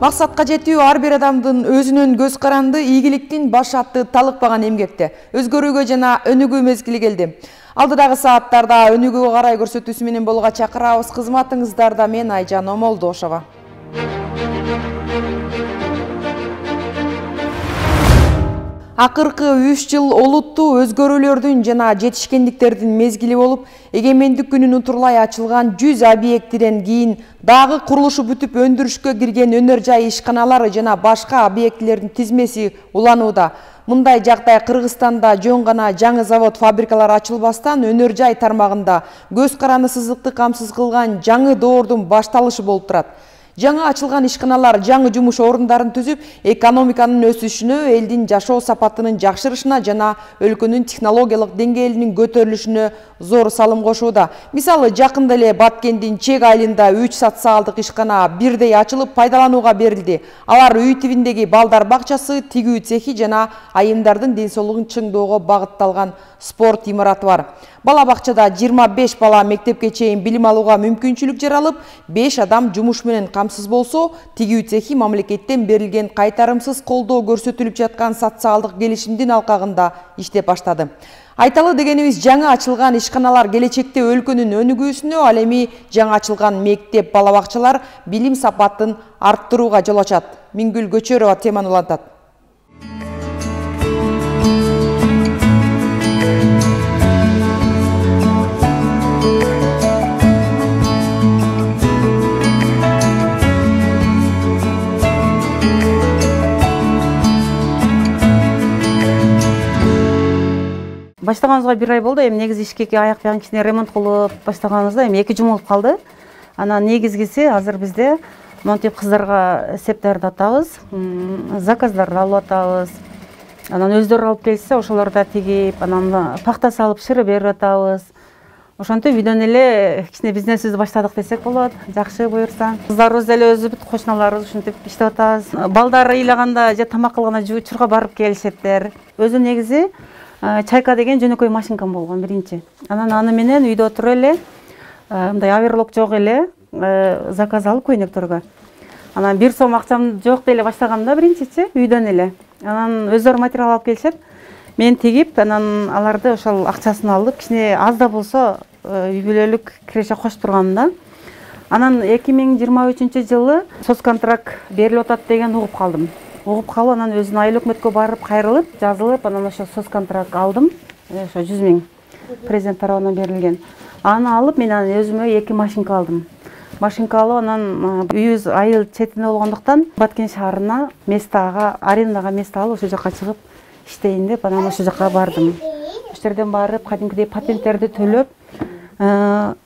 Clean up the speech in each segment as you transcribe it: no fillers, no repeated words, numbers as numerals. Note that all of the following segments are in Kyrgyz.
Максатка жетүү ар бир адамдын өзүнөн көз каранды, ийгиликтин баш атты талыкпаган эмгекте өзгөрүүгө жана өнүгүү мезгили келди. Алдыдагы сааттарда өнүгүүгө карай көрсөтүүсү менен болууга чакырабыз. Кызматыңыздарда мен Айжан Омолдошова. Акыркы 3 жыл олуттуу өзгөрүүлөрдүн жана жетишкендиктердин мезгили болуп, эгемендик күнүн утурлай ачылган 100 объектиден кийин дагы курулушу бүтүп өндүрүшкө кирген өнөр жай ишканалары жана башка объектилердин тизмеси уланууда. Мындай жагдай Кыргызстанда жөн гана жаңы завод фабрикалар ачылбастан өнөр жай тармагында көз карандысыздыкты камсыз кылган жаңы доордун башталышы болуп турат. Жаңы ачылган ишканалар жаңы жумуш орундарын түзүп, экономиканын өсүшүнө, элдин жашоо сапатынын жакшырышына жана өлкөнүн технологиялык деңгээлинин көтөрүлүшүнө зор салым кошууда. Мисалы, жакында эле Баткендин Чек айылында 3 социалдык ишкана бирдей ачылып пайдаланууга берилди. Алар үй тибиндеги балдар бакчасы, тигүү цехи жана айымдардын ден соолугун чыңдоого багытталган спорт имараты бар. Бала бакчада 25 бала мектепке чейин билим алууга мүмкүнчүлүк жаралып, 5 адам жумуш менен камсыз болсо, тигүү цехи мамлекеттен берилген кайтарымсыз колдоо көрсөтүлүп жаткан социалдык келишимдин алкагында иштеп баштады. Айталы дегенибиз, жаңы ачылган ишканалар келечекте өлкөнүн өнүгүүсүнө, ал эми жаңы ачылган мектеп, бала бакчалар билим сапатын арттырууга жол ачат. Мингүл Көчөрова теманы улантат. Баштаганыбызга 1 ай болду. Эми негизи ишке аяк менен кичине ремонт кылып баштаганыбызда эми 2 жум болуп калды. Анан негизгиси азыр бизде монтип кыздарга эсеп даярдатабыз, заказдарды алып атабыз. Анан өздөрү алып келсе, ошолорду тигип, анан пахта салып шыры берип атабыз. Ошентип үйдөн эле кичине бизнесибизди баштадык десек болот. Жакшы буюрса. Кыздарыбыз эле өзүбүз, кошуналарыбыз ушинтип иштеп атабыз. Балдар ыйлаганда же тамак кылганда жуучурга барып келишеттер. Өзү негизи чайка деген жөнөкөй машинкам болгон биринчи. Анан аны менен үйдө отуруп эле, мындай оверлок жок эле, заказ алып көйнөктөргө. Анан 1 сом акчам жок деле баштагамда биринчичи үйдөн эле. Анан өздөрү материал алып келишет. Мен тигип, анан аларды ошол акчасын алып, кичине аз да болсо үй бүлөлүк киреше кошуп тургам да. Анан 2023 жылы соцконтракт берилип атат деген угуп калдым. Угуп калып, анан өзүнүн айыл өкмөткө барып, кайрылып, жазылып, анан ошо соцконтракт алдым. Ошо 100 000 президент тарабынан берилген. Аны алып, мен өзүмө 2 машинка алдым. Машинка алып, анан үйүбүз айыл четинде болгондуктан Баткен шаарына местага, арендага место алып, ошол жака чыгып иштейин деп, анан ошол жака бардым. Ошол жерден барып, кадимкидей патенттерди төлөп,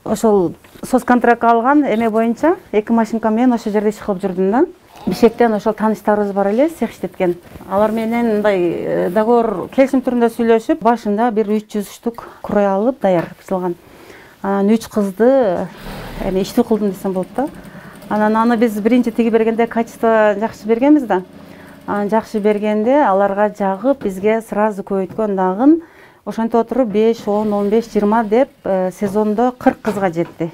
ошол соцконтракт алган эме боюнча 2 машинка менен ошол жерде иш кылып жүрдүм да. Бишектен ошол тааныштарыбыз бар эле, цех иштеткен. Алар менен мындай договор келишим түрүндө сүйлөшүп, башында бир 300 штук крой алып даяр бузулган. Анан 3 кызды эми иштүү кылдым десем болот да. Анан аны биз биринчи тиги бергенде качество жакшы бергенбиз да. Анан жакшы бергенде аларга жагып, бизге сразу көбөйткөн дагы ошентип отуруп 5, 10, 15, 20 деп сезондо 40 кызга жетти.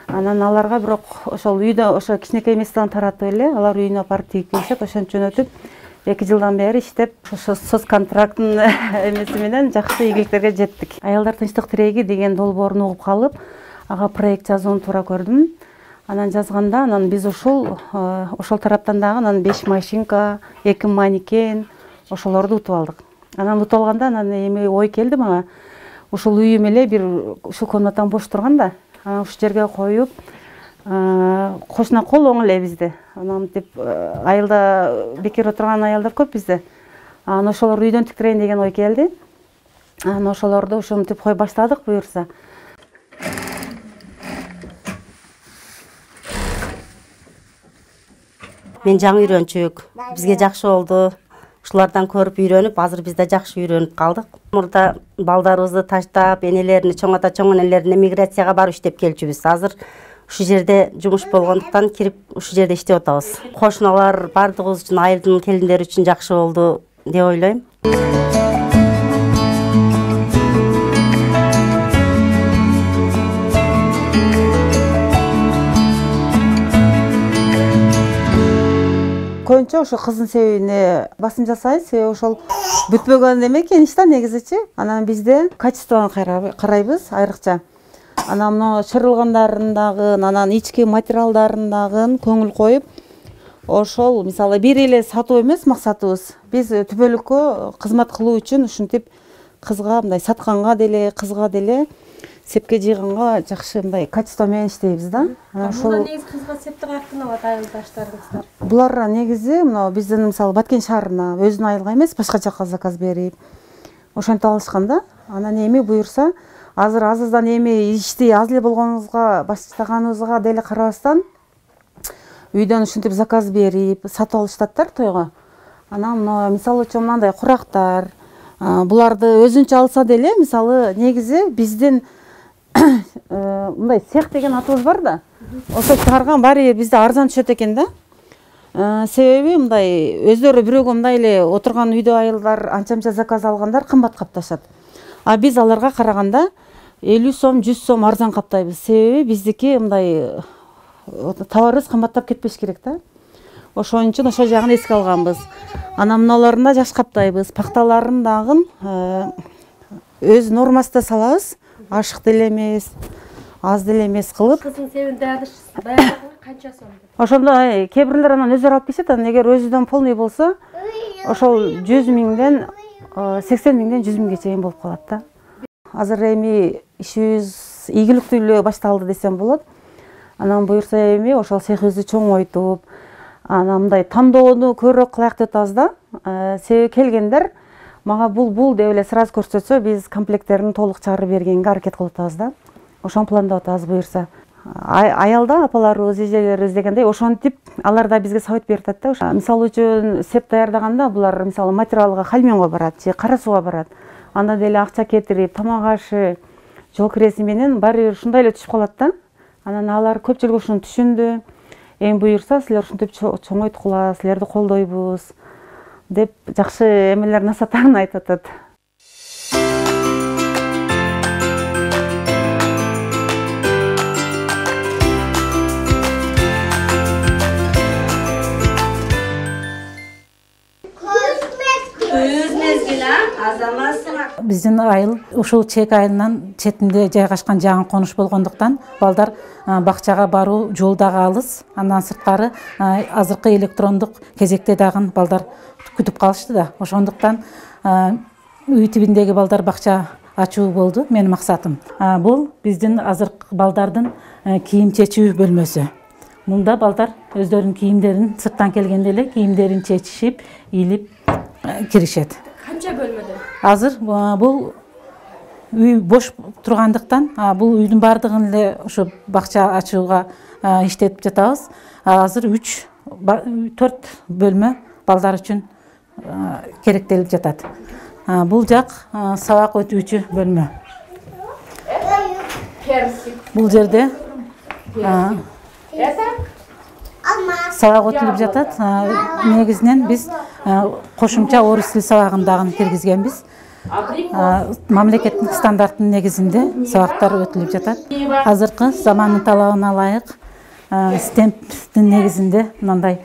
Анан аларга бирок ошол үйдө ошо кичинекей местадан таратып эле, алар үйүнө барып тигип келишет, ошентип жөнөтүп 2 жылдан бери иштеп, ошо соцконтракттын эмеси менен жакшы ийгиликтерге жеттик. Аялдар тынчтык тиреги деген долбоорун угуп калып, ага проект жазууну туура көрдүм. Анан жазганда, анан биз ошол тараптан дагы анан 5 машинка, 2 манекен ошолорду утуп алдык. Анан утуп алганда, анан эми ой келди мага. Ушул үйүм эле бир ушул комнатам бош турган да. Анан ушул жерге коюп, кошуна кол оң эле бизде. Анан деп айылда бекер отурган аялдар көп бизде. Анан ошолор үйдөн тиктирейин деген ой келди. Анан ошолорду ушинтип кой баштадык буюрса. Мен жаңы үйрөнчүк. Бизге жакшы болду. Ушулардан көрүп үйрөнүп, азыр бизде жакшы үйрөнүп калдык. Мурда балдарыбызды таштап, энелерини, чоң ата, чоң энелерин миграцияга барып иштеп келчүбүз. Азыр ушул жерде жумуш болгондуктан кирип ушул жерде иштеп атабыз. Кошуналар бардыгыбыз үчүн, айылдын келиндери үчүн жакшы болду деп ойлойм. көбүнчө ошо кыздын себебине басым жасайбыз, себеби ошол бүтпөгөн эме экен иш да негизичи. Анан бизде качествону карайбыз айрыкча. Анан мына чырылгандарын анан ички материалдарын көңүл коюп, ошол мисалы бир эле сатуу эмес максатыбыз. Биз түбөлүккө кызмат кылуу үчүн ушинтип кызга мындай сатканга деле, кызга деле сепке жыйганга жакшы мындай качество менен иштейбиз да. Ошол негизи кызга септи каяктан алат айылдаштарыңыздар? Булар негизи мына биздин мисалы Баткен шаарына өзүнүн айылга эмес, башка жака заказ берип ошентип алышкан да. Анан эми буюрса, азыр азыздан эми ишти аз эле болгонубузга, баштаганыбызга деле карабастан үйдөн ушинтип заказ берип сатып алышаттар тойго. Анан мына мисалы үчүн мындай курактар, буларды өзүнчө алса деле, мисалы негизи биздин мындай цех деген атыбыз бар да. Ошо чыгарган баары бизде арзан түшөт экен да. Себеби мындай өздөрү бирөөгө мындай эле отурган үйдө айылдар анча-мынча заказ алгандар кымбат капташат. А биз аларга караганда 50 сом, 100 сом арзан каптайбыз. Себеби биздики мындай товарыбыз кымбаттап кетпеш керек да. Ошон үчүн ошол жагын эске алганбыз. Анан мыналарын да жакшы каптайбыз. Пакталарын дагы өз нормасында салабыз. Ашык деле эмес, аз деле эмес кылып. Кыздын себин баягы канча сом? Ошондо кээ бирлер анан өздөрү алып келишет. Анан эгер өзүдөн полный болсо, ошол 100 миңден 80 миңден 100 миңге чейин болуп калат да. Азыр эми ишибиз ийгиликтүү эле башталды десем болот. Анан буюрса эми ошол цехибизди чоңойтуп, анан мындай тандоону көрөк кылайык деп атабыз да. Себеби келгендер мага бул деп эле сразу көрсөтсө, биз комплекттерин толук чыгарып бергенге аракет кылып атабыз да. Ошон пландап атабыз буюрса. Аялда апаларыбыз, эжелерибиз дегендей ошентип алар да бизге совет берип атат да. Мисалы үчүн сеп даярдаганда булар мисалы материалга Хальменго барат, же Кара Сууга барат. Анда деле акча кетирип, тамак ашы, жол киреси менен баары ушундай эле түшүп калат да. Анан алар көпчүлүк ушуну түшүндү. Эми буюрса силер ушинтип чоңойткула, силерди колдойбуз деп жакшы эмелер насааттарын айтып атат. Биздин айыл ушул чек айылынан четинде жайгашкан жаңы конуш болгондуктан балдар бакчага баруу жол дагы алыс. Андан сырткары азыркы электрондук кезекте дагы балдар күтүп калышты да. Ошондуктан үй тибиндеги балдар бакча ачуу болду менин максатым. Бул биздин азыркы балдардын кийим чечүү бөлмөсү. Мында балдар өздөрүнүн кийимдерин сырттан келгенде эле кийимдерин чечишип, ийилип киришет. Канча бөлмөдө? Азыр бул үй бош тургандыктан бул үйдүн баардыгын эле ушу бакча ачууга иштетип жатабыз. Азыр 3-4 бөлмө балдар үчүн керектелип жатат. Бул жак сабак өтүүчү бөлмө. Бул жерде сабак өтүлүп жатат. Негизинен биз кошумча орус тил сабагын дагы киргизгенбиз. Мамлекеттик стандарттын негизинде сабактар өтүлүп жатат. Азыркы замандын талабына ылайык стемптин негизинде мындай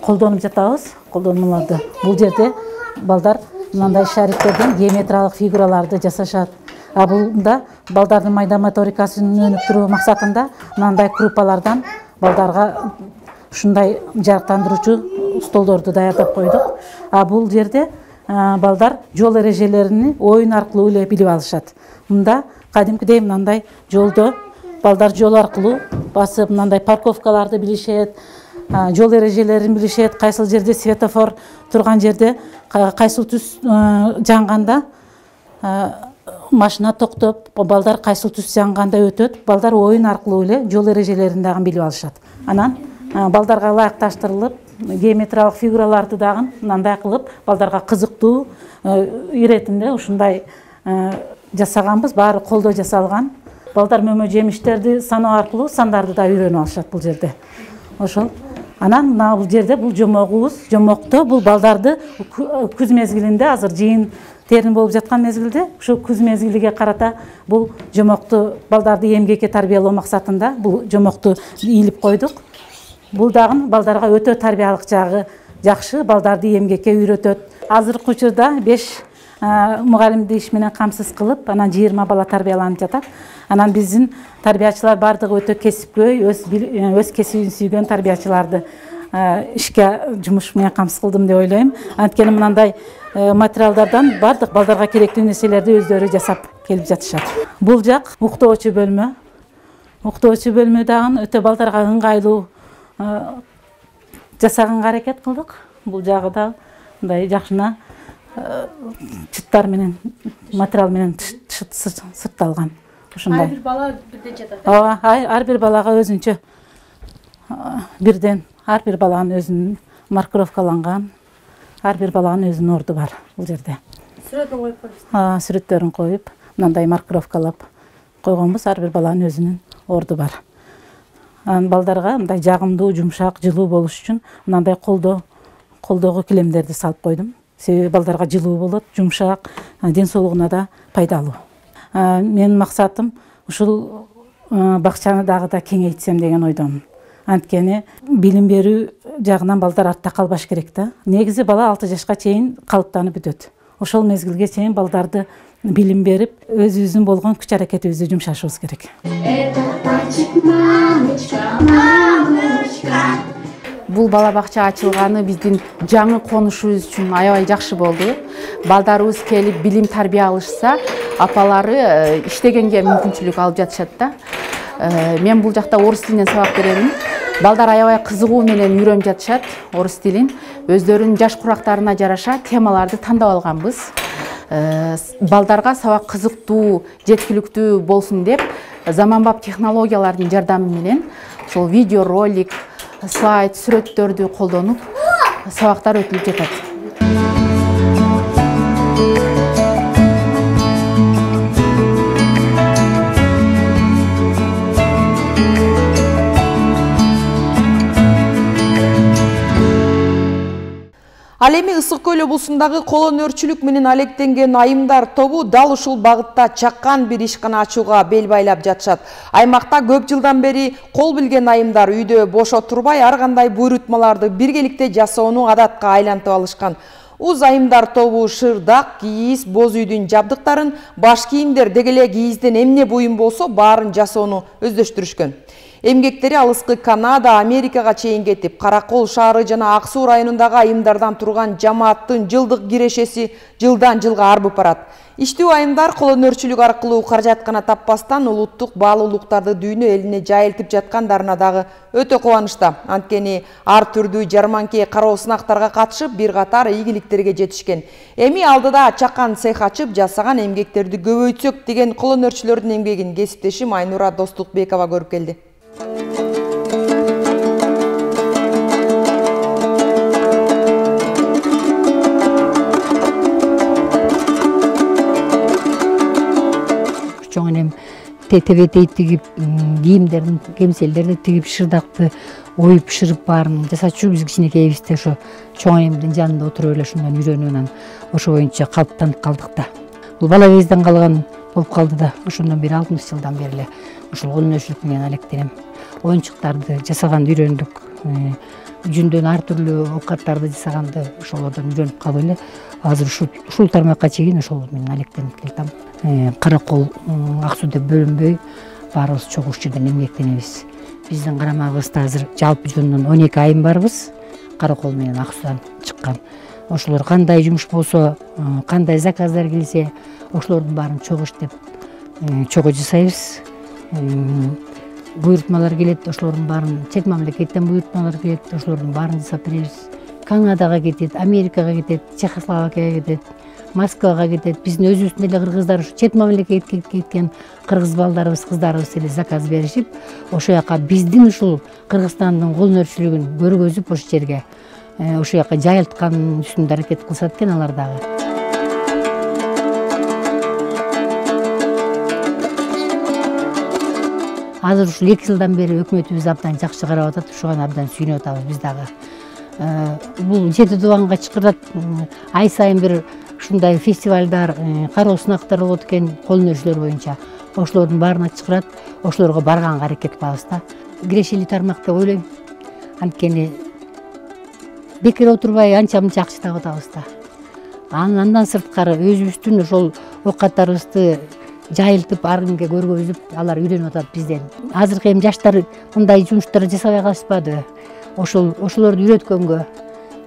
колдонуп жатабыз, колдонууларды. Бул жерде балдар мындай шариктерден геометриялык фигураларды жасашат. Бunda балдардын майда моторикасын өнүктүрүү максатында мындай крупалардан балдарга ушундай жарыктандыруучу столдорду даярдап койдук. Бул жерде балдар жол эрежелерин оюн аркылуу эле билип алышат. Мында кадимкидей мындай жолдо балдар жол аркылуу басып мындай парковкаларды билишет, жол эрежелерин билишет, кайсыл жерде светофор турган жерде кайсыл түс жанганда машина токтоп, балдар кайсыл түс жанганда өтөт. Балдар оюн аркылуу эле жол эрежелерин дагы билип алышат. Анан балдарга ылайыкташтырылып, геометриялык фигураларды дагы мындай кылып, балдарга кызыктуу иретинде ушундай жасаганбыз. Баары колдо жасалган. Балдар мөмө жемиштерди саноо аркылуу сандарды да үйрөнүп алышат бул жерде. Ошол. Анан мына бул жерде бул жомогубуз, жомокто бул балдарды күз мезгилинде азыр жыйын терин болуп жаткан мезгилде, ушу күз мезгилиге карата бул жомокту балдарды эмгекке тарбиялоо максатында бул жомокту ийилип койдук. Бул дагы балдарга өтө тарбиялык жагы жакшы, балдарды эмгекке үйрөтөт. Азыркы учурда 5 мугалимди иш менен камсыз кылып, анан 20 бала тарбияланып жатат. Анан биздин тарбиячылар бардыгы өтө кесипкөй, өз кесибин сүйгөн тарбиячыларды ишке жумуш менен камсыз кылдым деп ойлойм. Анткени мындай материалдардан бардык балдарга керектүү нерселерди өздөрү жасап келип жатышат. Бул жак уктоочу бөлмө. Уктоочу бөлмө дагы өтө балдарга ыңгайлуу жасаганга аракет кылдык. Бул жагы да мындай жакшына чыттар менен, материал менен сыртталган. Ушундай. Ар бир бала бирден жатат. Ар бир балага өзүнчө бирден, ар бир баланын өзүнүн маркировкаланган, ар бир баланын өзүнүн орду бар бул жерде. Сүрөтүн коюп коюпсуз. Сүрөттөрүн коюп, мындай маркировкалап койгонбуз, ар бир баланын өзүнүн орду бар. Балдарга мындай жагымдуу, жумшак, жылуу болуш үчүн мындай колдогу килемдерди салып койдум. Себеби балдарга жылуу болот, жумшак, ден соолугуна да пайдалуу. Менин максатым ушул бакчаны дагы да кеңейтсем деген ойдомун. Анткени билим берүү жагынан балдар артта калбаш керек да. Негизи бала 6 жашка чейин калыптанып бүтөт. Ошол мезгилге чейин балдарды билим берип, өзүбүздүн болгон күч аракетибизди жумшашыбыз керек. Бул бала бакча ачылганы биздин жаңы конушубуз үчүн аябай жакшы болду. Балдарыбыз келип билим тарбия алышса, апалары иштегенге мүмкүнчүлүк алып жатышат да. Мен бул жакта орус тилинен сабак беремин. Балдар аябай кызыгуу менен үйрөнүп жатышат орус тилин. Өздөрүнүн жаш курактарына жараша темаларды тандап алганбыз. Балдарга сабак кызыктуу, жеткиликтүү болсун деп заманбап технологиялардын жардамы менен ошол видео ролик, слайд, сүрөттөрдү колдонуп сабактар өтүлүп жатат. Ал эми Ысык көл облусундагы колонөрчүлүк менен алектенген айымдар тобу дал ушул багытта чаккан бир ишкана ачууга бел байлап жатышат. Аймакта көп жылдан бери кол билген айымдар үйдө бош отурбай ар кандай буйрутмаларды биргеликте жасоону адатка айлантып алышкан. Уз айымдар тобу шырдак, кийиз, боз үйдүн жабдыктарын, баш кийимдер деги эле кийизден эмне буюм болсо баарын жасоону өздөштүрүшкөн. Эмгектери алыскы Канада, Америкага чейин кетип, Каракол шаары жана Ак Суу районундагы айымдардан турган жамааттын жылдык кирешеси жылдан жылга арбып барат. Иштүү айымдар колонөрчүлүк аркылуу каражат гана таппастан улуттук баалуулуктарды дүйнө элине жайылтып жаткандарына дагы өтө кубанычта. Анткени ар түрдүү жарманке кароо сынактарга катышып, бир катар ийгиликтерге жетишкен. Эми алдыда чакан цех ачып, жасаган эмгектерди көбөйтсөк деген колонөрчүлөрдүн эмгегин кесиптешим Айнура Достукбекова көрүп келди. Чоң энем тебетей тигип, кийимдерин, кемселдерди тигип, шырдакты оюп бышырып баарын жасачу биз кичинекейибизде ошо чоң энемдин жанында отуруп эле ошондон үйрөнүп анан ошо боюнча калыптанып калдык да. Бул бала кезден калган болуп калды да. Ошондон бери 60 жылдан бери эле ушул колонөрчүлүк менен алектенем. Оюнчуктарды жасаганды үйрөндүк. Жүндөн ар түрлүү оокаттарды жасаганды ошолордон үйрөнүп калып эле азыр ушул тармакка чейин ошол менен алектенип келатам. Каракол, Ак Суу деп бөлүнбөй баарыбыз чогуу ушул жерден эмгектенебиз. Биздин карамагыбызда азыр жалпы жөнүнөн 12 айым барбыз. Каракол менен Ак Суудан чыккан. Ошолор кандай жумуш болсо, кандай заказдар келсе, ошолордун баарын чогуу иштеп, чогуу жасайбыз. Буйрутмалар келет, ошолордун баарын чет мамлекеттен буйрутмалар келет, ошолордун баарын жасап беребиз. Канадага кетет, Америкага кетет, Чехословакияга кетет, Москвага кетет. Биздин өзүбүздүн эле кыргыздар ушу чет мамлекетке кеткен кыргыз балдарыбыз, кыздарыбыз эле заказ беришип, ошол жака биздин ушул Кыргызстандын колонөрчүлүгүн көргөзүп ошол жерге ошол жака жайылткан үстүндө аракет кылышат экен алар дагы. Азыр ушул 2 жылдан бери өкмөтүбүз абдан жакшы карап атат, ушуга абдан сүйүнүп атабыз биз дагы. Бул жети дубанга чакырат, ай сайын бир ушундай фестивалдар, кароо сынактар болот экен колонөрчүлөр боюнча. Ошолордун баарына чакырат, ошолорго барганга аракет кылабыз да. Кирешелүү тармак деп ойлойм. Анткени бекер отурбай анча мынча акча таап атабыз да. Андан сырткары өзүбүздүн ошол оокаттарыбызды жайылтып ар кимге көргөзүп, алар үйрөнүп атат бизден. Азыркы эми жаштар мындай жумуштарды жасабай калышпадыбы? Ошолорду үйрөткөнгө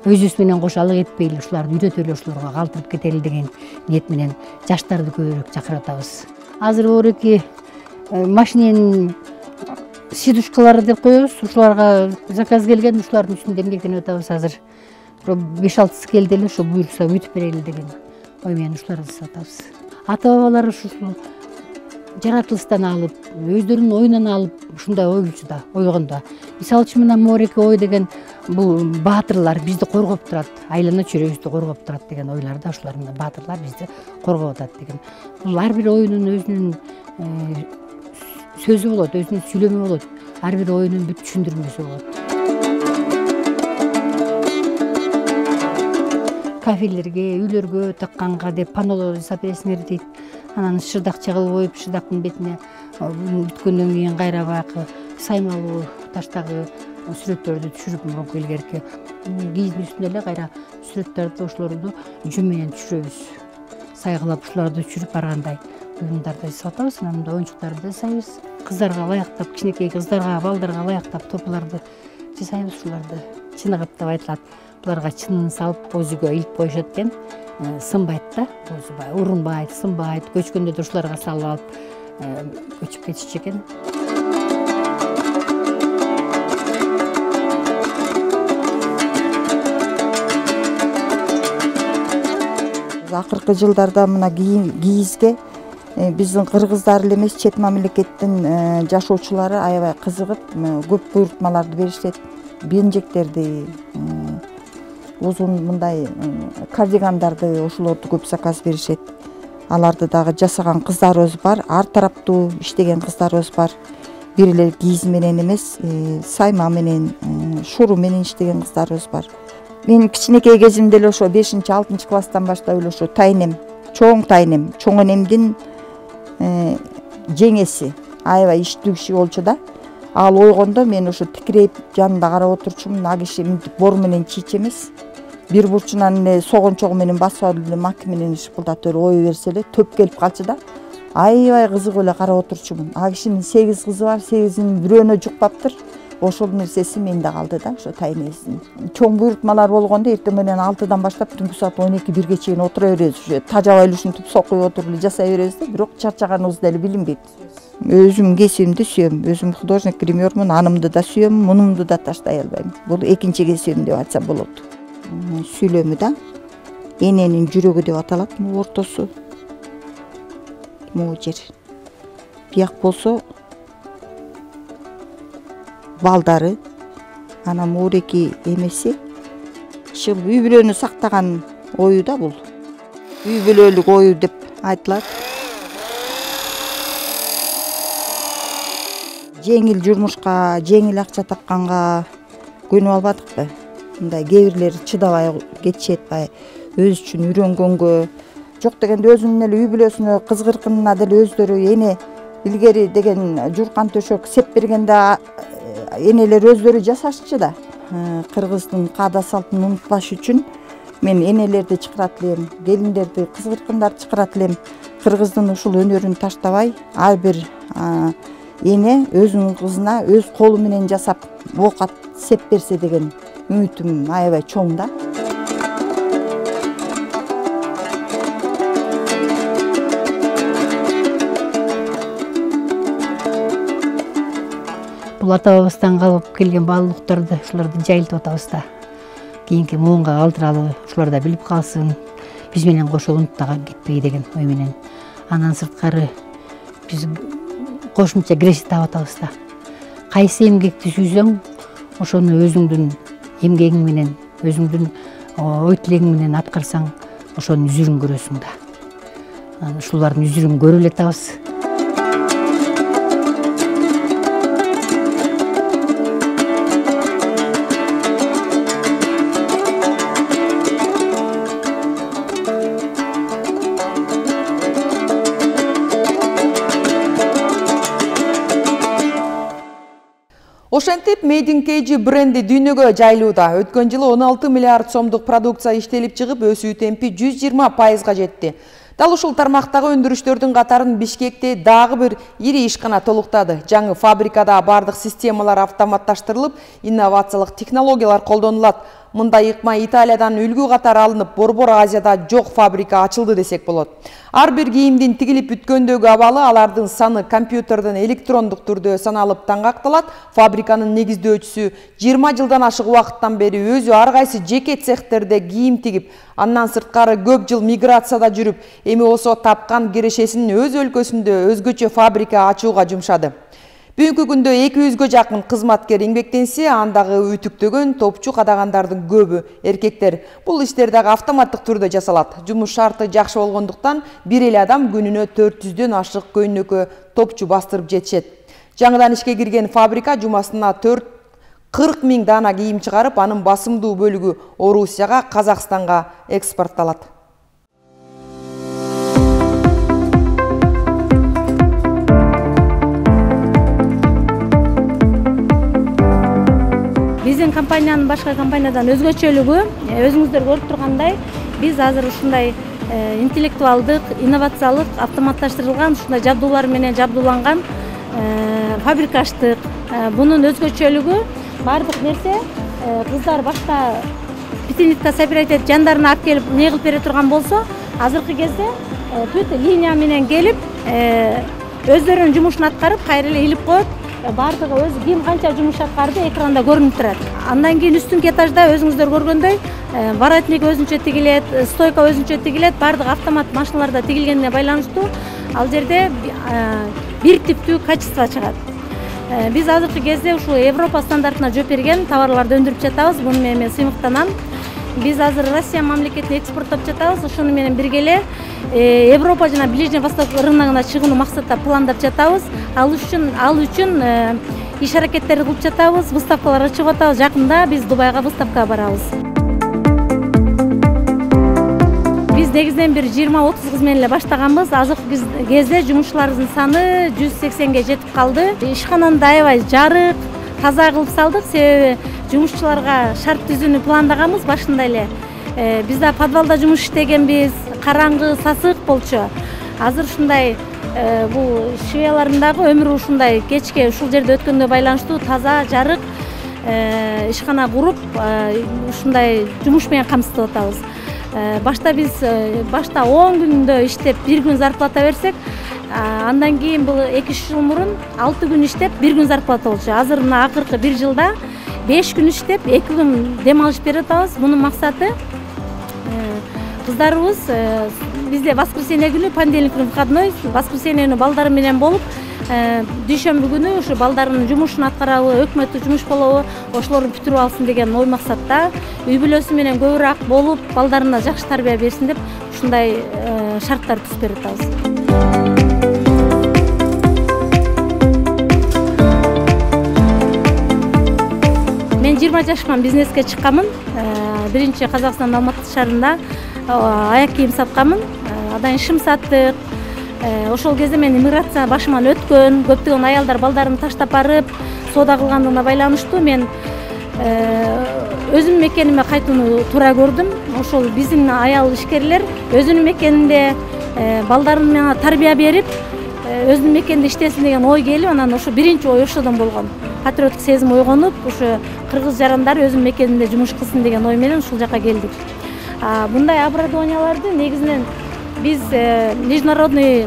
өзүбүз менен кошо алык этпейли, ушуларды үйрөтөлү, ошолорго калтырып кетели деген ниет менен жаштарды көбүрөөк чакырып атабыз. Азыр оореки машиненин сидушкалары деп коебуз. Ушуларга заказ келген, ушулардын үстүндө эмгектенип атабыз азыр. 5-6 келди эле, ошо буюрса бүтүп берели деген ой менен ушуларды жасап атабыз. Ата-бабалар ушул жаратылыштан алып, өздөрүнүн оюнан алып ушундай ойлчу да, ойгондо. Мисалы үчүн мына Моореки ой деген бул баатырлар бизди коргоп турат, айлана чөйрөбүздү коргоп турат деген ойлордо, ушулар мына баатырлар бизди коргоп атат деген. Бул ар бир оюнун өзүнүн сөзү болот, өзүнүн сүйлөмү болот. Ар бир оюнун бүт түшүндүрмөсү болот. Кафелерге, үйлөргө такканга деп панолор жасап бересиңер дейт. Анан шырдакча кылып коюп, шырдактын бетине бүткөндөн кийин кайра баягы саймалуу таштагы сүрөттөрдү түшүрүп, мурунку илгерки кийиздин үстүнө эле кайра сүрөттөрдү ошолорду жум менен түшүрөбүз. Сайгылап ушуларды түшүрүп баргандай уюмдарды жасап атабыз. Анан мындай оюнчуктарды жасайбыз. Кыздарга ылайыктап, кичинекей кыздарга, балдарга ылайыктап топуларды жасайбыз. Ушуларды чыныгып деп айтылат. Буларга чынын салып өзүгө илип коюшат экен. Сынбайт да, өзү урунбайт, сынбайт. Көчкөндө да ушуларга салып алып көчүп кетишчү экен. Акыркы жылдарда мына кийизге биздин кыргыздар эле эмес, чет мамлекеттин жашоочулары аябай кызыгып, көп буйрутмаларды беришет. Бенжектерди, узун мындай кардигандарды, ошолорду көп заказ беришет. Аларды дагы жасаган кыздарыбыз бар, ар тараптуу иштеген кыздарыбыз бар. Бир эле кийиз менен эмес, сайма менен, шуру менен иштеген кыздарыбыз бар. Мен кичинекей кезимде эле ошо 5-6 класстан баштап эле ошо тайнем, чоң энемдин жеңеси аябай иштүү киши болчу да. Ал ойгондо мен ошо тикирейип жанында карап отурчумун. А киши мынтип бор менен чийчи эмес. Бир бурчунан эле согончогу менен басып алып эле маки менен шыпылдатып эле ою берсе эле төп келип калчу да. Аябай кызыгып эле карап отурчумун. А кишинин 8 кызы бар, 8-ин бирөөнө жукпаптыр. Ошол нерсеси менде калды да, ошо тайнесин. Чоң буйрутмалар болгондо эртең менен 6-дан баштап түнкү саат 12-1ге чейин отура беребиз. Ошо тажабай эле ушинтип сокуй отуруп эле жасай беребиз да, бирок чарчаганыбыз деле билинбейт. Өзүм кесибимди сүйөм. Өзүм художник гримермун, анымды да сүйөм, мунумду да таштай албайм. Бул экинчи кесибим деп айтсам болот. Сүйлөмү да эненин жүрөгү деп аталат, могу ортосу. Могу жер. Бияк болсо балдары, анан Моореки эмеси. Үй бүлөнү сактаган ою да бул. Үй бүлөлүк ою деп айтылат. Жеңил журмушка, жеңил акча тапканга көнүп албадыкпы? Мындай кээ бирлери чыдабай кетишет, өз үчүн үйрөнгөнгө. Жок дегенде өзүнүн эле үй бүлөсүнө кызгыркынына деле өздөрү эне илгери деген журкан төшөк сеп бергенде энелер өздөрү жасашчы да. Кыргыздын каада салтын унутпаш үчүн мен энелерди чакырат элем, келиндерди, кызгыркындарды чакырат элем. Кыргыздын ушул өнөрүн таштабай, ар бир эне өзүнүн кызына өз колу менен жасап оокат сеп берсе деген үмүтүм аябай чоң да. Бул ата-бабыбыздан калып келген баалуулуктарды ушуларды жайылтып атабыз да. Кийинки муунга калтыралы, ушулар да билип калсын, биз менен кошо унуттаган кетпей деген ой менен. Андан сырткары биз кошумча киреше таап атабыз да. Кайсы эмгекти сүйсөң, ошону өзүңдүн эмгегиң менен, өзүңдүн ой тилегиң менен аткарсаң, ошонун үзүрүн көрөсүң да. Ушулардын үзүрүн көрүп эле атабыз. Ошентип Made in KG бренди дүйнөгө жайылууда. Өткөн жылы 16 миллиард сомдук продукция иштелип чыгып, өсүү темпи 120%га жетти. Дал ушул тармактагы өндүрүштөрдүн катарын Бишкекте дагы бир ири ишкана толуктады. Жаңы фабрикада бардык системалар автоматташтырылып, инновациялык технологиялар колдонулат. Мындай ыкма Италиядан үлгү катары алынып, Борбор Азияда жок фабрика ачылды десек болот. Ар бир кийимдин тигилип бүткөндөгү абалы, алардын саны компьютерден электрондук түрдө саналып таңгакталат. Фабриканын негиздөөчүсү 20 жылдан ашык убакыттан бери өзү ар кайсы жеке цехтерде кийим тигип, андан сырткары көп жыл миграцияда жүрүп, эми болсо тапкан кирешесин өз өлкөсүндө өзгөчө фабрика ачууга жумшады. Бүгүнкү күндө 200гө жакын кызматкер эмгектенсе, андагы үтүктөгөн, топчу кадагандардын көбү эркектер. Бул иштер дагы автоматтык түрдө жасалат. Жумуш шарты жакшы болгондуктан бир эле адам күнүнө 400дөн ашык көйнөккө топчу бастырып жетишет. Жаңыдан ишке кирген фабрика жумасына 40 000 дана кийим чыгарып, анын басымдуу бөлүгү Орусияга, Казакстанга экспортталат. Биздин компаниянын башка компаниядан өзгөчөлүгү, өзүңүздөр көрүп тургандай, биз азыр ушундай интеллектуалдык, инновациялык, автоматташтырылган ушундай жабдуулар менен жабдууланган фабрика ачтык. Бунун өзгөчөлүгү бардык нерсе кыздар башка питинитка собирать этип жандарына алып келип не кылып бере турган болсо, азыркы кезде бүт линия менен келип өздөрүнүн жумушун аткарып, кайра эле илип коет. Бардыгы өзү ким канча жумуш аткарды экранда көрүнүп турат. Андан кийин үстүнкү этажда өзүңүздөр көргөндөй воротник өзүнчө тигилет, стойка өзүнчө тигилет, бардык автомат машиналарда тигилгенине байланыштуу ал жерде бир типтүү качество чыгат. Биз азыркы кезде ушул Европа стандартына жооп берген товарларды өндүрүп жатабыз. Буну мен сыймыктанам. Биз азыр Россия мамлекетине экспорттоп жатабыз. Ошону менен бирге эле Европа жана Ближний Восток рыногуна чыгууну максатта пландап жатабыз. Ал үчүн иш аракеттерди кылып жатабыз, выставкалар ачып атабыз. Жакында биз Дубайга выставкага барабыз. Биз негизинен бир 20-30 кыз менен эле баштаганбыз. Азыркы кезде жумушчулардын саны 180ге жетип калды. Ишкананы да аябай жарык, таза кылып салдык. Себеби жумушчуларга шарт түзүүнү пландаганбыз башында эле. Биз да подвалда жумуш иштегенбиз, караңгы, сасык болчу. Азыр ушундай бул швеялардын дагы өмүрү ушундай кечке ушул жерде өткөнгө байланыштуу таза, жарык ишкана куруп, ушундай жумуш менен камсыздап атабыз. Башта биз 10 күндө иштеп 1 күн зарплата берсек, андан кийин бул 2-3 жыл мурун 6 күн иштеп 1 күн зарплата болчу. Азыр мына акыркы 1 жылда 5 күн иштеп 2 күн дем алыш берип атабыз. Мунун максаты кыздарыбыз бизде воскресенье күнү, понедельник күнү выходной, воскресенье күнү балдары менен болуп, дүйшөмбү күнү ушу балдарынын жумушун аткарабы, өкмөттүк жумуш болобу, ошолорду бүтүрүп алсын деген ой максатта, үй бүлөсү менен көбүрөөк болуп, балдарына жакшы тарбия берсин деп ушундай шарттар түзүп берип атабыз. Мен 20 жашкан бизнеске чыкканмын. Биринчи Казакстандын Алматы шаарында аяк кийим сатканмын. Андан ишим саттык. Ошол кезде мен иммиграция башыман өткөн, көптөгөн аялдар балдарын таштап барып, соода кылгандыгына байланыштуу мен өзүмдүн мекениме кайтууну туура көрдүм. Ошол биздин аял ишкерлер өзүнүн мекенинде балдарын менен тарбия берип, өзүнүн мекенинде иштесин деген ой келип, анан ошо биринчи ой ошодон болгон. Патриоттук сезим ойгонуп, ушу кыргыз жарандар өзүнүн мекенинде жумуш кылсын деген ой менен ушул жака келдик. Мындай оборудованияларды негизинен биз международный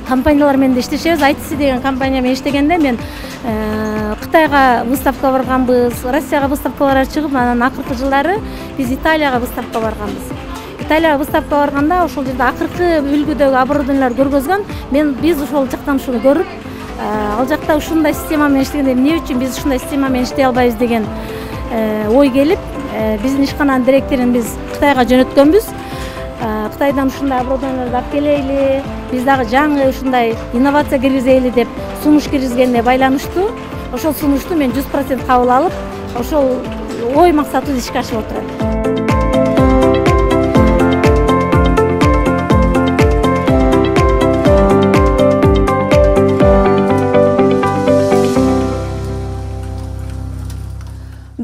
компаниялар менен иштешебиз. ITC деген компания менен иштегенде мен Кытайга выставка барганбыз, Россияга выставкаларга чыгып, анан акыркы жылдары биз Италияга выставка барганбыз. Италияга выставка барганда ошол жерде акыркы үлгүдөгү оборудованиялар көргөзгөн. Биз ошол жактан ушуну көрүп, ал жакта ушундай система менен иштегенде эмне үчүн биз ушундай система менен иштей албайбыз деген ой келип, биздин ишкананын директорун биз Кытайга жөнөткөнбүз. Кытайдан ушундай оборудованияларды алып келейли, биз дагы жаңы ушундай инновация киргизели деп сунуш киргизгенине байланыштуу. Ошол сунушту мен 100% кабыл алып, ошол ой максатыбыз ишке ашып отурат.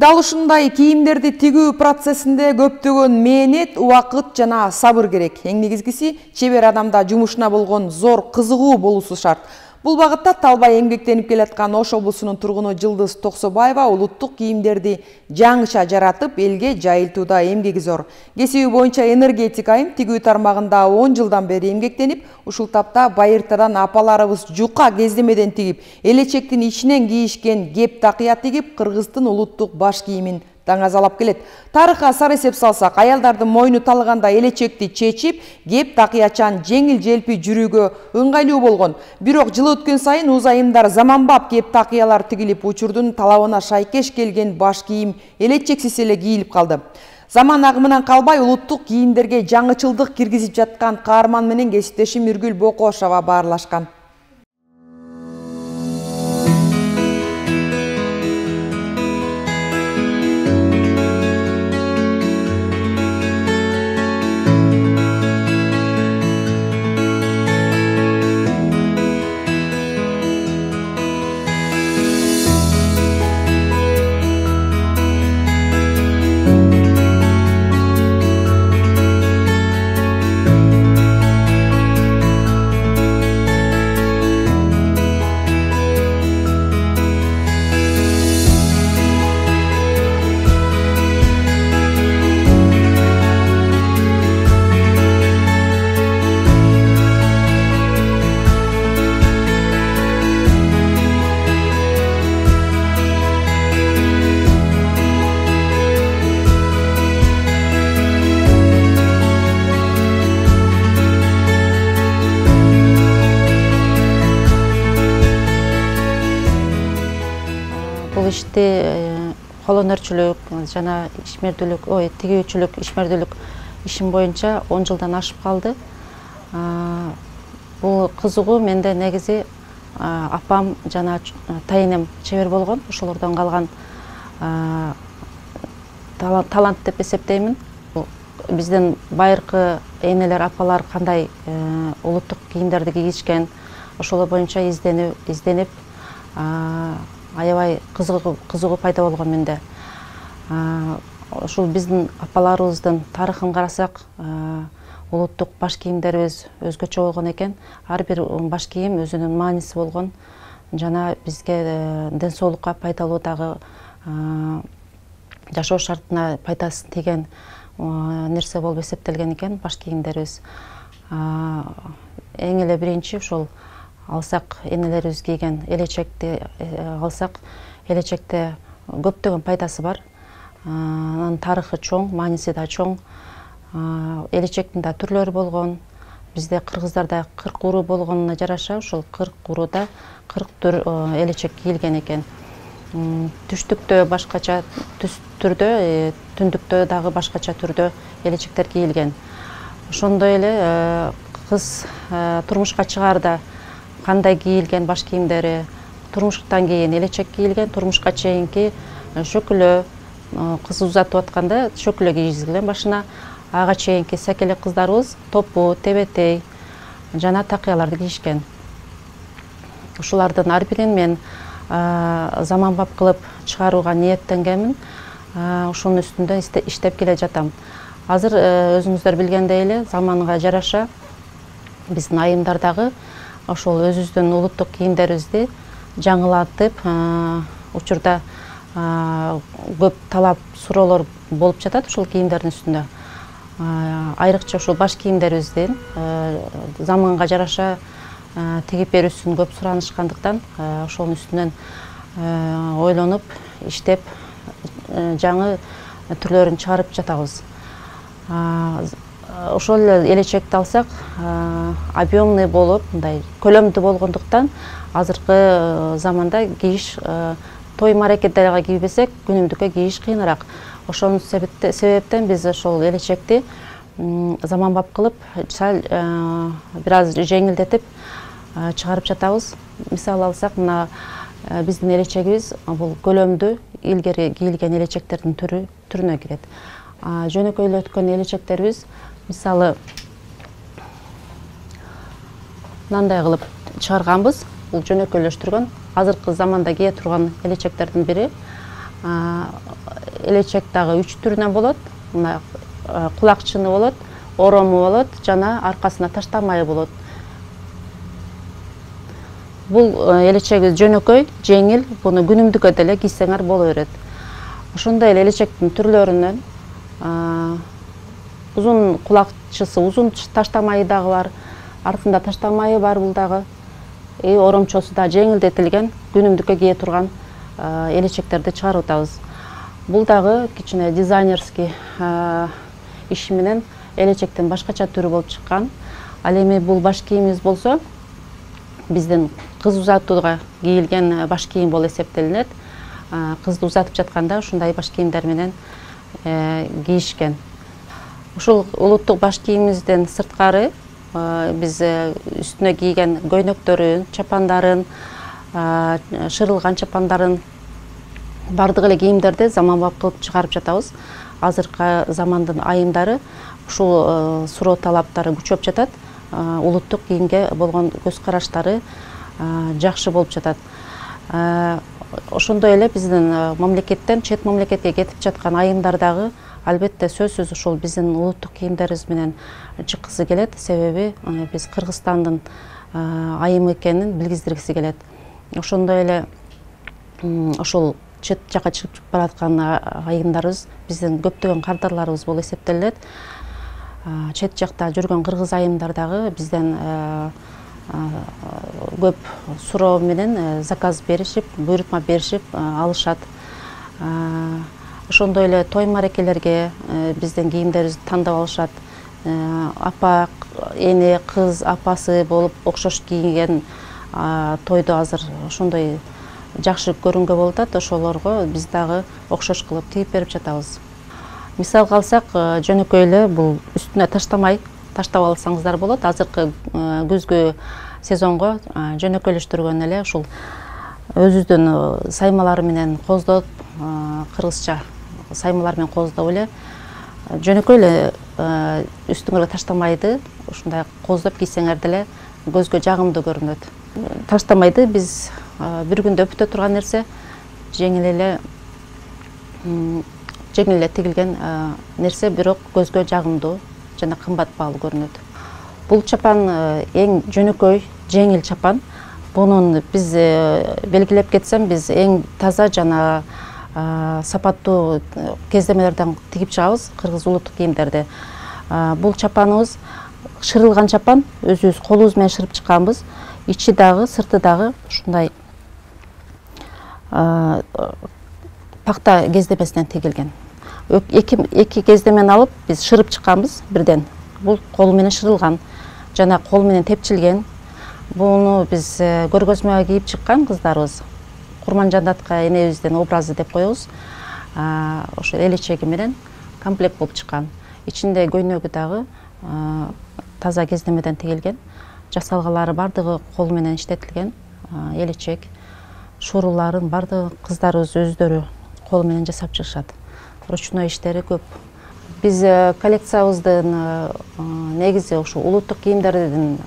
Дал ушундай кийимдерди тигүү процессинде көптөгөн мээнет, убакыт жана сабыр керек. Эң негизгиси чебер адамда жумушуна болгон зор кызыгуу болуусу шарт. Бул багытта талбай эмгектенип келаткан Ош облусунун тургуну Жылдыз Токсобаева улуттук кийимдерди жаңыча жаратып, элге жайылтууда эмгеги зор. Кесиби боюнча энергетик айым тигүү тармагында 10 жылдан бери эмгектенип, ушул тапта байыртадан апаларыбыз жука кездемеден тигип, элечектин ичинен кийишкен кеп такыя тигип, Кыргыздын улуттук баш кийимин таңазалап келет. Тарыхка сар эсеп салсак, аялдардын мойну талганда элечекти чечип, кеп такыячан жеңил желпи жүрүүгө ыңгайлуу болгон. Бирок жыл өткөн сайын узайымдар заманбап кеп такыялар тигилип, учурдун талабына шайкеш келген баш кийим элечексиз эле кийилип калды. Заман агымынан калбай улуттук кийимдерге жаңычылдык киргизип жаткан каарман менен кесиптешим Үргүл Бокошова баарлашкан. Колонөрчүлүк жана ишмердүүлүк, тигүүчүлүк, ишмердүүлүк ишим боюнча 10 жылдан ашып калды. Бул кызыгуу менде негизи апам жана тайынем чебер болгон, ошолордон калган талант деп эсептеймин. Биздин байыркы энелер, апалар кандай улуттук кийимдерди кийишкен, ошол боюнча изденип аябай кызыгуу пайда болгон менде. Ушул биздин апаларыбыздын тарыхын карасак, улуттук баш кийимдерибиз өзгөчө болгон экен. Ар бир баш кийим өзүнүн мааниси болгон. Жана бизге ден соолукка пайдалуу дагы жашоо шартына пайдасын тийген нерсе болуп эсептелген экен баш кийимдерибиз. Эң эле биринчи ушул алсак, энелерибиз кийген элечекти алсак, элечекте көптөгөн пайдасы бар. Анын тарыхы чоң, мааниси да чоң. Элечектин да түрлөрү болгон. Бизде кыргыздарда 40 уруу болгонуна жараша, ушул 40 урууда 40 түр элечек кийилген экен. Түштүктө башкача түрдө, түндүктө дагы башкача түрдө элечектер кийилген. Ошондой эле кыз турмушка чыгаарда кандай кийилген баш кийимдери, турмуштан кийин элечек кийилген, турмушка чейинки шөкүлө, кыз узатып атканда шөкүлө кийгизилген башына, ага чейинки сакелек кыздарыбыз топу, тебетей жана такыяларды кийишкен. Ушулардын ар бирин мен заманбап кылып чыгарууга ниеттенгенмин. Ушунун үстүндө иштеп келе жатам. Азыр өзүңүздөр билгендей эле заманга жараша биздин айымдар дагы ошол өзүбүздүн улуттук кийимдерибизди жаңылатып, учурда көп талап суроолор болуп жатат ушул кийимдердин үстүндө. Айрыкча ушул баш кийимдерибиздин заманга жараша тигип берүүсүн көп суранышкандыктан ошонун үстүнөн ойлонуп, иштеп, жаңы түрлөрүн чыгарып жатабыз. Ошол элечекти алсак, объемный болуп, мындай көлөмдүү болгондуктан азыркы заманда кийиш, той маракеттерге кийбесек, күнүмдүккө кийиш кыйыныраак. Ошонун себептен биз ошол элечекти заманбап кылып, сал бир аз жеңилдетип чыгарып жатабыз. Мисалы алсак, мына биздин элечегибиз бул көлөмдүү, илгери кийилген элечектердин түрүнө кирет. Жөнөкөйлөткөн элечектерибиз мисалы мындай кылып чыгарганбыз. Бул жөнөкөйлөштүргөн азыркы заманда кие турган элечектердин бири. Элечек дагы 3 түрүнөн болот. Мына кулакчыны болот, орому болот, жана аркасына таштамайы болот. Бул элечеги жөнөкөй, жеңил, буну күнүмдүккө деле кийсеңер боло берет. Ошондой эле элечектин түрлөрүнөн узун кулакчысы, узун таштамайы дагы бар, артында таштамайы бар бул дагы. Оромчосу да жеңилдетилген, күнүмдүккө кие турган элечектерди чыгарып атабыз. Бул дагы кичине дизайнерский иш менен элечектин башкача түрү болуп чыккан. Ал эми бул баш кийимибиз болсо, биздин кыз узатууга кийилген баш кийим болуп эсептелинет. Кызды узатып жатканда ушундай баш кийимдер менен кийишкен. Ушул улуттук баш кийимибизден сырткары биз үстүнө кийген көйнөктөрүн, чапандарын, шырылган чапандарын, бардык эле кийимдерди заманбап кылып чыгарып жатабыз. Азыркы замандын айымдары ушул суроо талаптары күчөп жатат. Улуттук кийимге болгон көз караштары жакшы болуп жатат. Ошондой эле биздин мамлекеттен чет мамлекетке кетип жаткан айымдар дагы албетте сөзсүз ушул биздин улуттук кийимдерибиз менен чыккысы келет. Себеби биз Кыргызстандын айымы экенин билгиздиргиси келет. Ошондой эле ошол чет жака чыгып бараткан айымдарыбыз биздин көптөгөн кардарларыбыз болуп эсептелет. Чет жакта жүргөн кыргыз айымдар дагы бизден көп суроо менен заказ беришип, буйрутма беришип алышат. Ошондой эле той марекелерге биздин кийимдерибизди тандап алышат. Апа, эне, кыз, апасы болуп окшош кийген тойду азыр ошондой жакшы көрүнгө болуп атат. Ошолорго биз дагы окшош кылып тигип берип жатабыз. Мисалга алсак, жөнөкөй эле бул үстүнө таштап алсаңыздар болот. Азыркы күзгү сезонго жөнөкөйлөштүргөн эле ушул өзүбүздүн саймалар менен коздоп, кыргызча саймалар менен коздоп эле жөнөкөй эле үстүңөргө таштамайды ушундай коздоп кийсеңер деле көзгө жагымдуу көрүнөт. Таштамайды биз бир күндө бүтө турган нерсе, жеңил эле тигилген нерсе, бирок көзгө жагымдуу жана кымбат баалуу көрүнөт. Бул чапан эң жөнөкөй, жеңил чапан. Бунун биз белгилеп кетсем, биз эң таза жана сапаттуу кездемелерден тигип чыгабыз, кыргыз улуттук кийимдерди. Бул чапаныбыз шырылган чапан, өзүбүз колубуз менен шырып чыкканбыз. Ичи дагы, сырты дагы ушундай пакта кездемесинен тигилген. Эки кездемени алып биз шырып чыкканбыз бирден. Бул кол менен шырылган жана кол менен тепчилген. Буну биз көргөзмөгө кийип чыккан кыздарыбыз. Курманжандатка энебиздин образы деп коебуз. Ошо элечеги менен комплект болуп чыккан. Ичинде көйнөгү дагы таза кездемеден тигилген. Жасалгалары бардыгы кол менен иштетилген. Элечек, шуруларын бардыгы кыздарыбыз өздөрү кол менен жасап чыгышат. Ручной иштери көп. Биз коллекциябыздын негизи ошо улуттук кийимдердин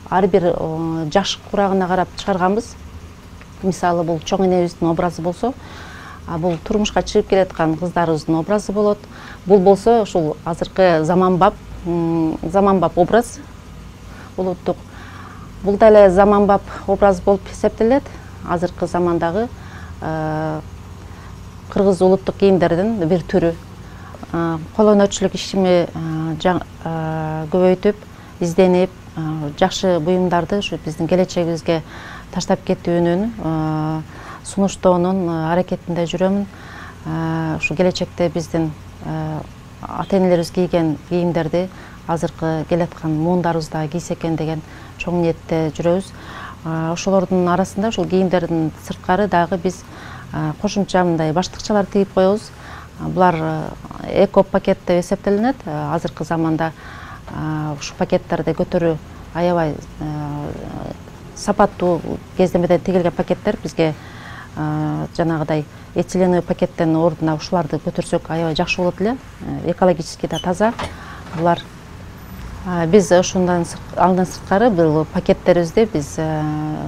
ар бир жаш курагына карап чыгарганбыз. Мисалы бул чоң энебиздин образы болсо, бул турмушка чыгып келаткан кыздарыбыздын образы болот. Бул болсо ушул азыркы заманбап образ улуттук. Бул да эле заманбап образ болуп эсептелет. Азыркы замандагы кыргыз улуттук кийимдердин бир түрү. Колоночулук ишими көбөйтүп, изденип, жакшы буюмдарды ушу биздин келечегибизге таштап кетүүнүн, сунуштоонун аракетинде жүрөмүн. Ушу келечекте биздин ата-энелерибиз кийген кийимдерди азыркы келаткан муундарыбыз да кийсе экен деген чоң ниетте жүрөбүз. Ошолордун арасында ушул кийимдердин сырткары дагы биз кошумча мындай баштыкчалар тигип коебуз. Булар эко пакет деп эсептелинет. Азыркы заманда ушу пакеттерди көтөрүү аябай сапаттуу кездемеден тигилген пакеттер бизге жанагыдай этиленовый пакеттен ордуна ушуларды көтөрсөк аябай жакшы болот эле. Экологически да таза. Булар Биз ошондон андан сырткары бул пакеттерибизде биз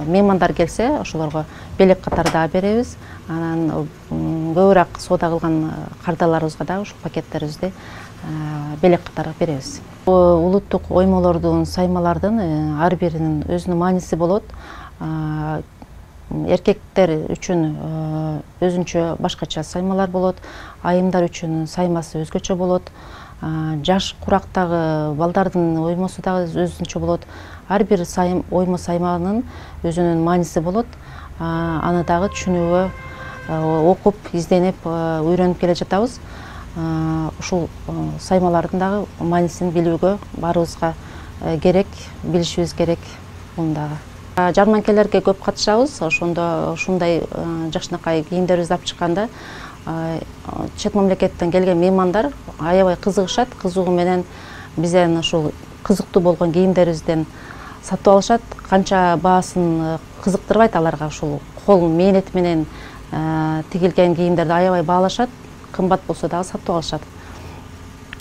меймандар келсе ошолорго белек катары дагы беребиз. Анан көбүрөөк соода кылган кардаларыбызга дагы ушул пакеттерибизде белек катары беребиз. Улуттук оймолордун, саймалардын ар биринин өзүнүн мааниси болот. Эркектер үчүн өзүнчө башкача саймалар болот, айымдар үчүн саймасы өзгөчө болот. Жаш курактагы балдардын оймосу дагы өзүнчө болот. Ар бир оймо сайманын өзүнүн мааниси болот. Аны дагы түшүнүүгө окуп, изденип, үйрөнүп келе жатабыз. Ушул саймалардын дагы маанисин билүүгө баарыбызга керек, билишибиз керек мундагы. Жарманкелерге көп катышабыз. Ошондо ушундай жакшынакай кийимдерибизди алып чыкканда чет мамлекеттен келген меймандар аябай кызыгышат, кызыгуу менен бизден ушул кызыктуу болгон кийимдерибизден сатып алышат. Канча баасын кызыктырбайт аларга ушул кол мээнети менен тигилген кийимдерди аябай баалашат, кымбат болсо дагы сатып алышат.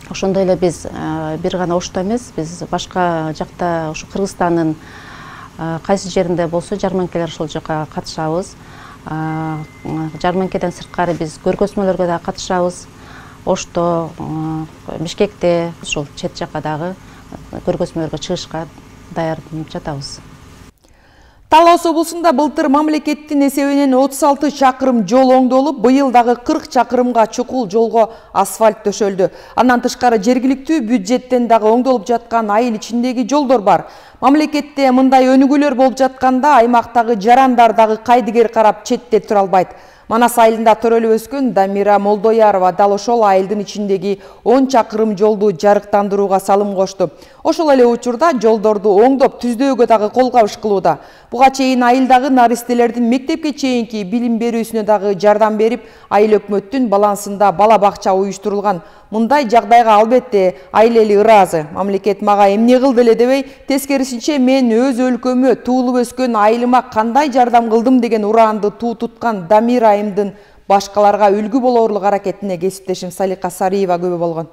Ошондой эле биз бир гана Ошто эмес, биз башка жакта ушу Кыргызстандын кайсы жеринде болсо жарманкелер ошол жака катышабыз. Жарманкеден сырткары биз көргөзмөлөргө дагы катышабыз. Ошто, Бишкекте, ушул чет жака дагы көргөзмөлөргө чыгышка даярданып жатабыз. Талас облусунда былтыр мамлекеттин эсебинен 36 чакырым жол оңдолуп, быйыл дагы 40 чакырымга чукул жолго асфальт төшөлдү. Андан тышкары жергиликтүү бюджеттен дагы оңдолуп жаткан айыл ичиндеги жолдор бар. Мамлекетте мындай өнүгүүлөр болуп жатканда аймактагы жарандар дагы кайдыгер карап четте тура албайт. Манас айылында төрөлүп өскөн Дамира Молдоярова дал ошол айылдын ичиндеги 10 чакырым жолду жарыктандырууга салым кошту. Ошол эле учурда жолдорду оңдоп түздөөгө дагы кол кабыш кылууда. Буга чейин айылдагы наристелердин мектепке чейинки билим берүүсүнө дагы жардам берип, айыл өкмөттүн балансында бала бакча уюштурулган. Мындай жагдайга албетте айыл эли ыраазы. Мамлекет мага эмне кылды эле дебей, тескерисинче мен өз өлкөмө туулуп өскөн айылыма кандай жардам кылдым деген ураанды туу туткан Дамира айымдын башкаларга үлгү болоорлук аракетине кесиптешим Салика Сариева күбө болгон.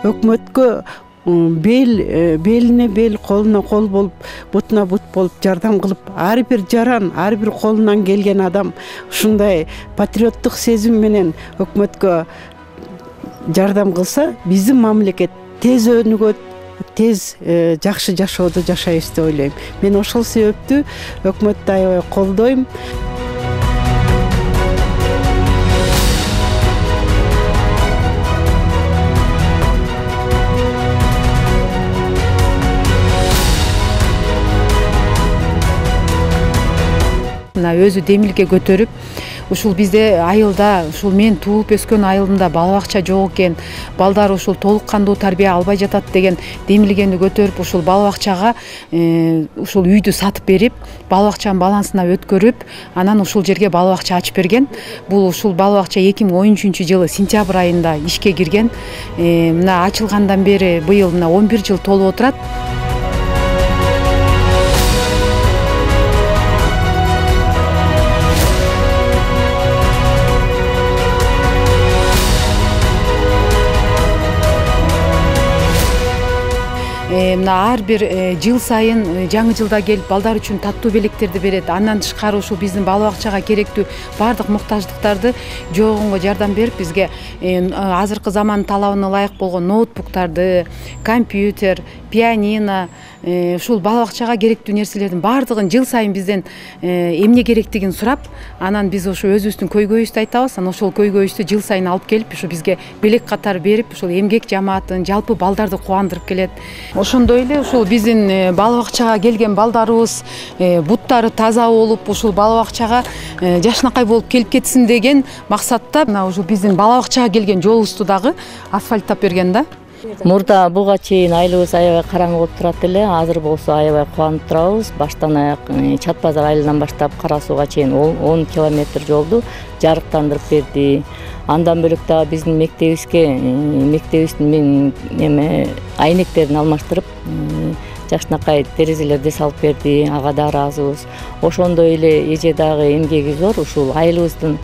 Өкмөткө белине бел, колуна кол болуп, бутуна бут болуп жардам кылып, ар бир жаран, ар бир колунан келген адам ушундай патриоттук сезим менен өкмөткө жардам кылса, биздин мамлекет тез өнүгөт, тез жакшы жашоодо жашайбыз деп ойлойм. Мен ошол себептүү өкмөттү аябай колдойм. Өзү демилге көтөрүп, ушул бизде айылда, ушул мен туулуп өскөн айылымда бала бакча жок экен, балдар ушул толук кандуу тарбия албай жатат деген демилгени көтөрүп, ушул бала бакчага ушул үйдү сатып берип, бала бакчанын балансына өткөрүп, анан ушул жерге бала бакча ачып берген. Бул ушул бала бакча 2013-жылы сентябрь айында ишке кирген. Мына ачылгандан бери быйыл мына 11 жыл толуп отурат. Мына ар бир жыл сайын жаңы жылда келип балдар үчүн таттуу белектерди берет. Андан тышкары ушул биздин бала бакчага керектүү баардык муктаждыктарды жогонго жардам берип, бизге азыркы замандын талабына ылайык болгон ноутбуктарды, компьютер, пианино, ушул бала бакчага керектүү нерселердин баардыгын жыл сайын бизден эмне керектигин сурап, анан биз ошо өзүбүздүн көйгөйүбүздү айтабыз. Анан ошол көйгөйүбүздү жыл сайын алып келип, ушу бизге белек катары берип, ушул эмгек жамаатын, жалпы балдарды кубандырып келет. Ошондой эле ушул биздин бала бакчага келген балдарыбыз буттары таза болуп, ушул бала бакчага жакшынакай болуп келип кетсин деген максатта мына ушул биздин бала бакчага келген жолубузду дагы асфальттап берген да. Мурда буга чейин айылыбыз аябай караңгы болуп турат эле. Азыр болсо аябай кубанып турабыз. Баштан аяк Чат базар айылынан баштап Кара Сууга чейин 10 километр жолду жарыктандырып берди. Андан бөлөк дагы биздин мектебибиздин айнектерин алмаштырып, жакшынакай терезелерди салып берди, ага да ыраазыбыз. Ошондой эле эже дагы эмгеги зор, ушул айылыбыздын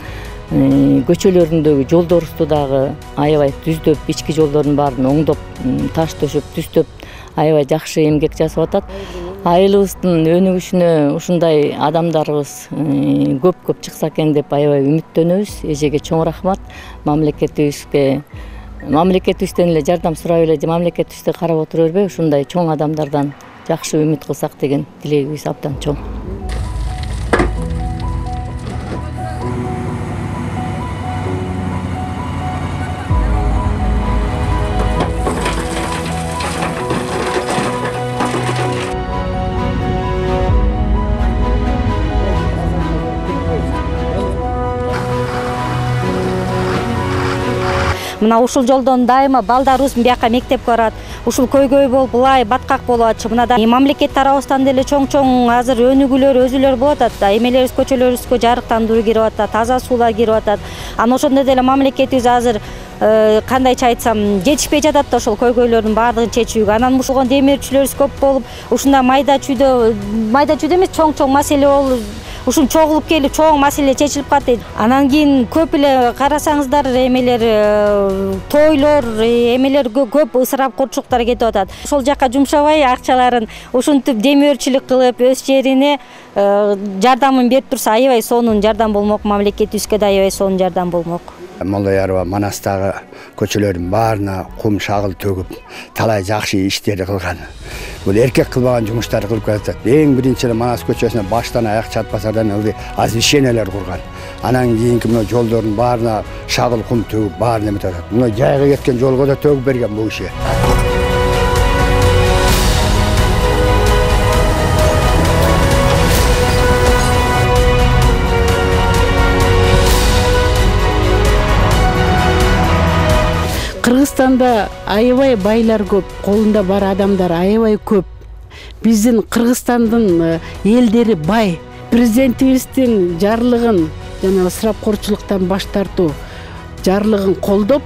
көчөлөрүндөгү жолдорубузду дагы аябай түздөп, ички жолдордун баарын оңдоп, таш төшөп, түздөп аябай жакшы эмгек жасап атат. Айылыбыздын өнүгүшүнө ушундай адамдарыбыз көп чыкса экен деп аябай үмүттөнөбүз. Эжеге чоң рахмат. Мамлекетибизден эле жардам сурап эле, мамлекетибизди карап отура бербей, ушундай чоң адамдардан жакшы үмүт кылсак деген тилегибиз абдан чоң. Мына ушул жолдон дайыма балдарыбыз бияка мектепке барат. Ушул көйгөй болуп, булай баткак болуп атчы. Мына да мамлекет тарабыбыздан деле чоң азыр өнүгүүлөр, өзүлөр болуп атат да. Эмелерибиз көчөлөрүбүзгө жарыктандыруу кирип атат, таза суулар кирип атат. Анан ошондой деле мамлекетибиз азыр кандайча айтсам, жетишпей жатат да ошол көйгөйлөрдүн баардыгын чечүүгө. Анан ушуга демирчүлөрүбүз көп болуп, ушундай майда чүйдө эмес, чоң маселе болуп, ушун чогулуп келип, чоң маселе чечилип калат. Анан кийин көп эле карасаңыздар, эмелер тойлор, эмелер көп ысырапкорчулуктар кетип атат. Ошол жака жумшабай акчаларын ушинтип демирчүлүк кылып, өз жерине жардамын берип турса, аябай сонун жардам болмок, мамлекетибизге да аябай сонун жардам болмок. Молдаярова Манастагы көчөлөрдүн баарына кум шагыл төгүп, талай жакшы иштерди кылган. Бул эркек кылбаган жумуштарды кылып жатат. Эң биринчи эле Манас көчөсүнө баштан аяк чатпасардан ылдый освещениялар курган. Анан кийинки мына жолдордун баарына шагыл кум төгүп, баарын эметип атат. Мына жайга кеткен жолго да төгүп берген бул киши. Кыргызстанда аябай байлар көп, колунда бар адамдар аябай көп. Биздин Кыргызстандын элдери бай. Президентибиздин жарлыгын, жана ысырапкорчулуктан баш тартуу жарлыгын колдоп,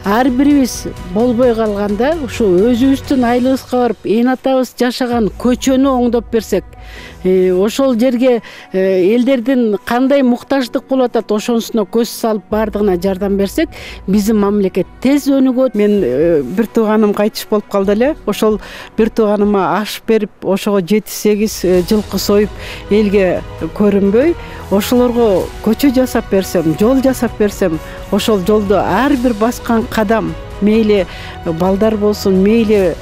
ар бирибиз болбой калганда ушу өзүбүздүн айылыбызга барып, эне атабыз жашаган көчөнү оңдоп берсек, ошол жерге элдердин кандай муктаждык болуп атат, ошонусуна көз салып баардыгына жардам берсек, биздин мамлекет тез өнүгөт. Мен бир тууганым кайтыш болуп калды эле. Ошол бир тууганыма аш берип, ошого 7-8 жылкы союп, элге көрүнбөй, ошолорго көчө жасап берсем, жол жасап берсем, ошол жолду ар бир баскан кадам, мейли балдар болсун, мейли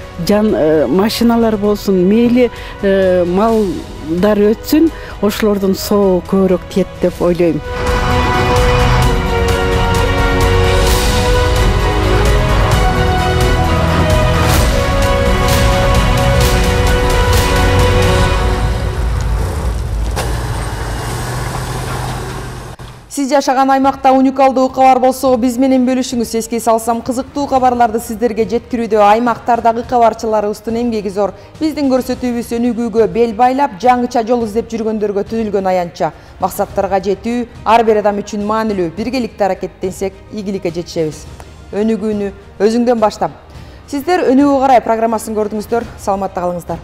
машиналар болсун, мейли малдар өтсүн, ошолордун соогу көбүрөөк тиет деп ойлойм. Сиз жашаган аймакта уникалдуу кабар болсо, биз менен бөлүшүңүз. Эске салсам, кызыктуу кабарларды сиздерге жеткирүүдө аймактардагы кабарчыларыбыздын эмгеги зор. Биздин көрсөтүүбүз өнүгүүгө бел байлап, жаңыча жол издеп жүргөндөргө түзүлгөн аянтча. Максаттарга жетүү ар бир адам үчүн маанилүү. Биргеликте аракеттенсек, ийгиликке жетишебиз. Өнүгүүнү өзүңдөн баштап. Сиздер Өнүгүү карай программасын көрдүңүздөр. Саламатта калыңыздар.